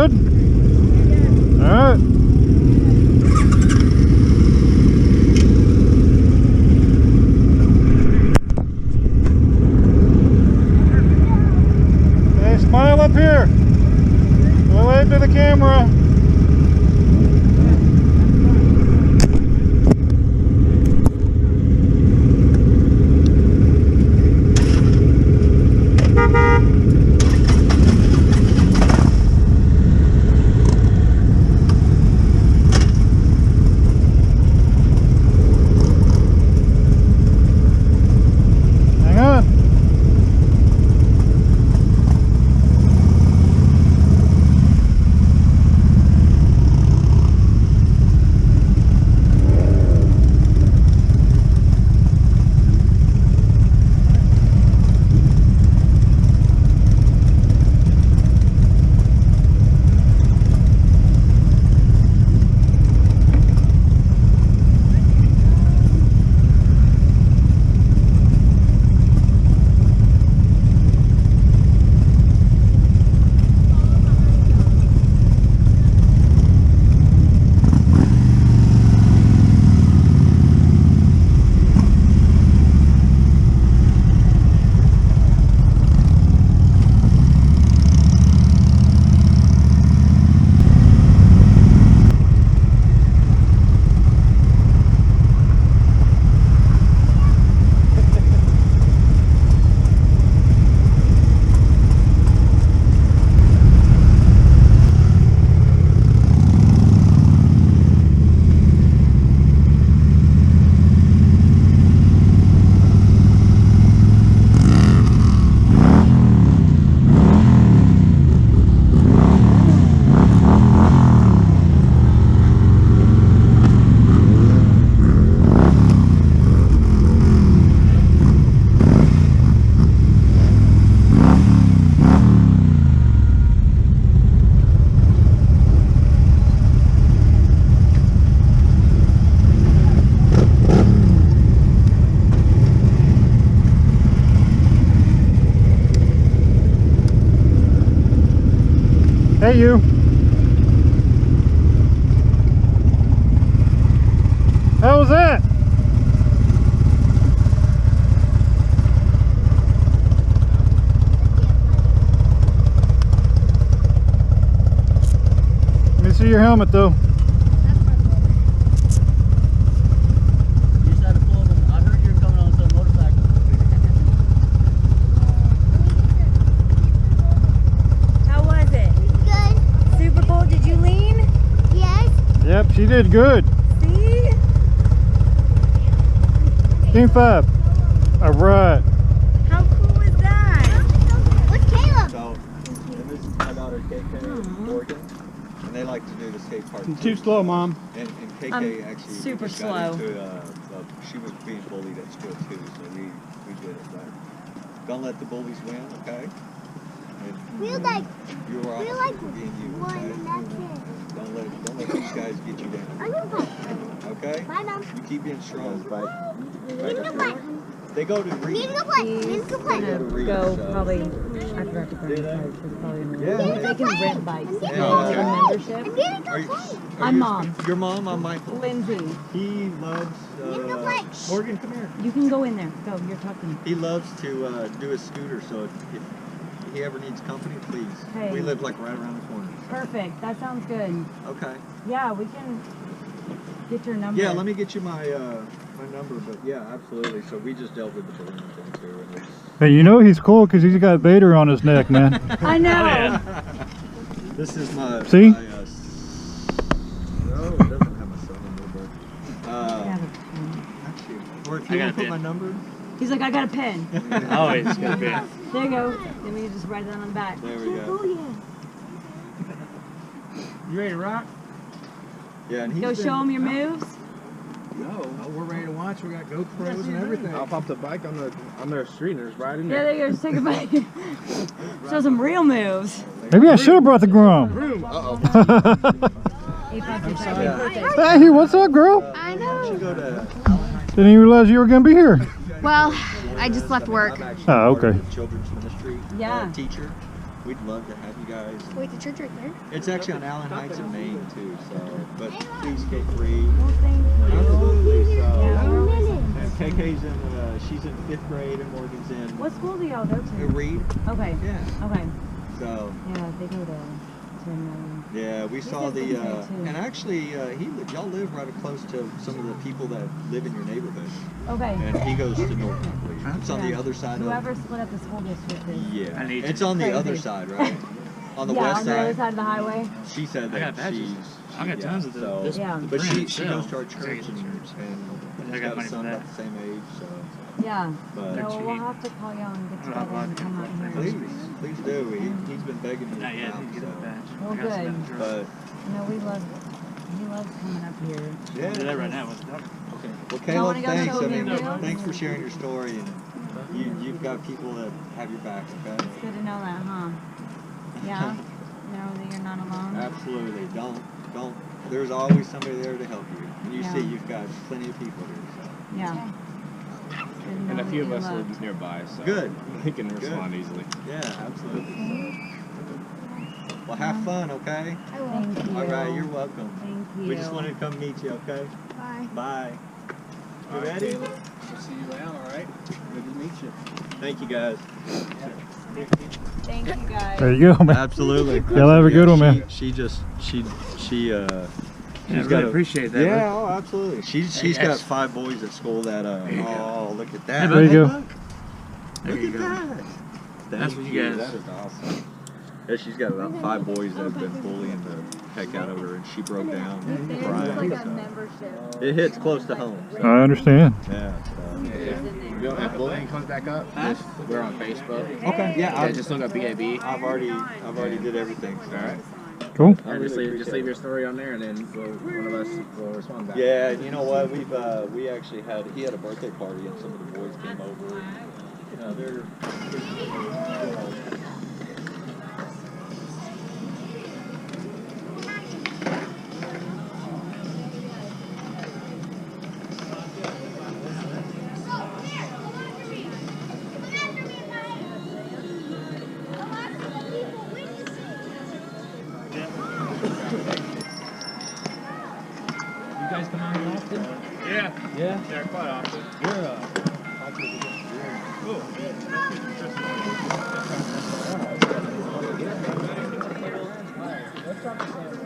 good? All right. Hey, smile up here. Wave to the camera. Hey, you. How was that? Let me see your helmet, though. Yep, she did good. See? Team 5. All right. How cool is that? What's Kaleb? So, and this is my daughter KK in Oregon, and they like to do the skate park. Too slow, Mom. And KK actually super just got slow. into, she was being bullied at school too, so we did it. But don't let the bullies win, okay? And We're like you're we're awesome like for being you, one, okay? and that's it. Don't let these guys get you down. I'm gonna play. Okay? Bye, Mom. You keep being strong. Need to play. They go to read. Need to play. Need to play. Go probably, I forgot to bring the bike. It's probably in Yeah. the They can rent bikes. They Yeah, can okay. take a membership. I'm getting Are to you, play. I'm Mom. Your mom? I'm Michael. Lindsay, He loves, Need to play. Morgan, come here. you can go in there. Go, you're talking. He loves to do his scooter, so if he ever needs company, please. Hey. We live like right around the corner. Perfect. That sounds good. Okay. Yeah, we can get your number. Yeah, let me get you my my number, but yeah, absolutely. So we just dealt with the balloon thing too. And it's, Hey, you know he's cool because he's got Vader on his neck, man. I know. this is my. See? My, no, it doesn't have my cell number, but actually, or if you want to put my number. He's like, I got a pen. Always got a pen. There you go. Then we can just write that on the back. There we go. Oh yeah. You ready to rock? Yeah, and he's Go been- show him your moves. No. Oh, we're ready to watch. We got GoPros and everything. I'll pop the bike on their street and just ride in Yeah, there. there you go. Just take a bite. Show some real moves. Maybe I should have brought the groom. Uh-oh. Hey, what's up, girl? I know. You go to Didn't even realize you were gonna be here. Well, I just left work. Oh, okay. Children's ministry Yeah. teacher. we'd love to have you guys. Wait, the church right there? It's actually on Allen Heights in Maine too. So, but please, K3. Well, thank you. Absolutely. So, Yeah. and KK's in. She's in 5th grade, and Morgan's in. What school do y'all go to? Reed. Okay. Yeah. Okay. So. Yeah, they go to. Yeah, we saw said the, things there, too. and actually, y'all live right close to some of the people that live in your neighborhood. Okay. And he goes to Norton, I believe. It's on the Yeah. other side Whoever split up the school district is. Yeah. I need It's you. on the Crazy. other side, right? On the Yeah, west on the other side. side of the highway. She said I that got badges. she's. I got tons of them. So, This Yeah. but brand she sell. goes to our church Take it to and church. I she's got got a money son for that. about the same age, so. Yeah. But They're No, we'll cheap. have to call y'all and get I don't have together and come out vodka. here. please do. He's been begging me to Not yet. come, Didn't get a so. badge. Well, I got some good. in the drawer. But No, he loves coming up here. yeah. I'll do that right now with the dog. Okay. Well, Y'all wanna Caleb, go thanks. show I mean, video? thanks for sharing your story, and you've got people that have your back. Okay. It's good to know that, huh? Yeah. Know that you're not alone. Absolutely. Don't. There's always somebody there to help you. And you Yeah. see, you've got plenty of people here. So. Yeah. And a few of us live nearby, so Good. we can respond easily. Yeah, absolutely. Well, have fun, okay? I will. Thank you. All right, you're welcome. Thank you. We just wanted to come meet you, okay? Bye. Bye. You All right, ready? Caleb. We'll see you around, all right? Good to meet you. Thank you, guys. Thank you guys. There you go, man. Absolutely. Y'all have a good one, man. She's I really appreciate that. Yeah, oh, absolutely. She's Yes. got 5 boys at school that you go. oh, look at that. There you go. Look, There you at go. that. That's what you guys. That is awesome. Yeah, she's got about 5 boys that have been bullying the heck out of her, and she broke down crying. So. membership. It hits close to home. So. I understand. Yeah. If you don't have bullying comes back up, we're on Facebook. Okay. Yeah. Yeah, just look up BAB. I've already did everything. So. All right. Cool. I Just really leave appreciate your story on there, and then one of us will respond back. Yeah, you know what? We actually he had a birthday party, and some of the boys came over. And, you know, they're You guys come out here often? Yeah. Yeah. Yeah, quite often. You're Let's talk to Sam.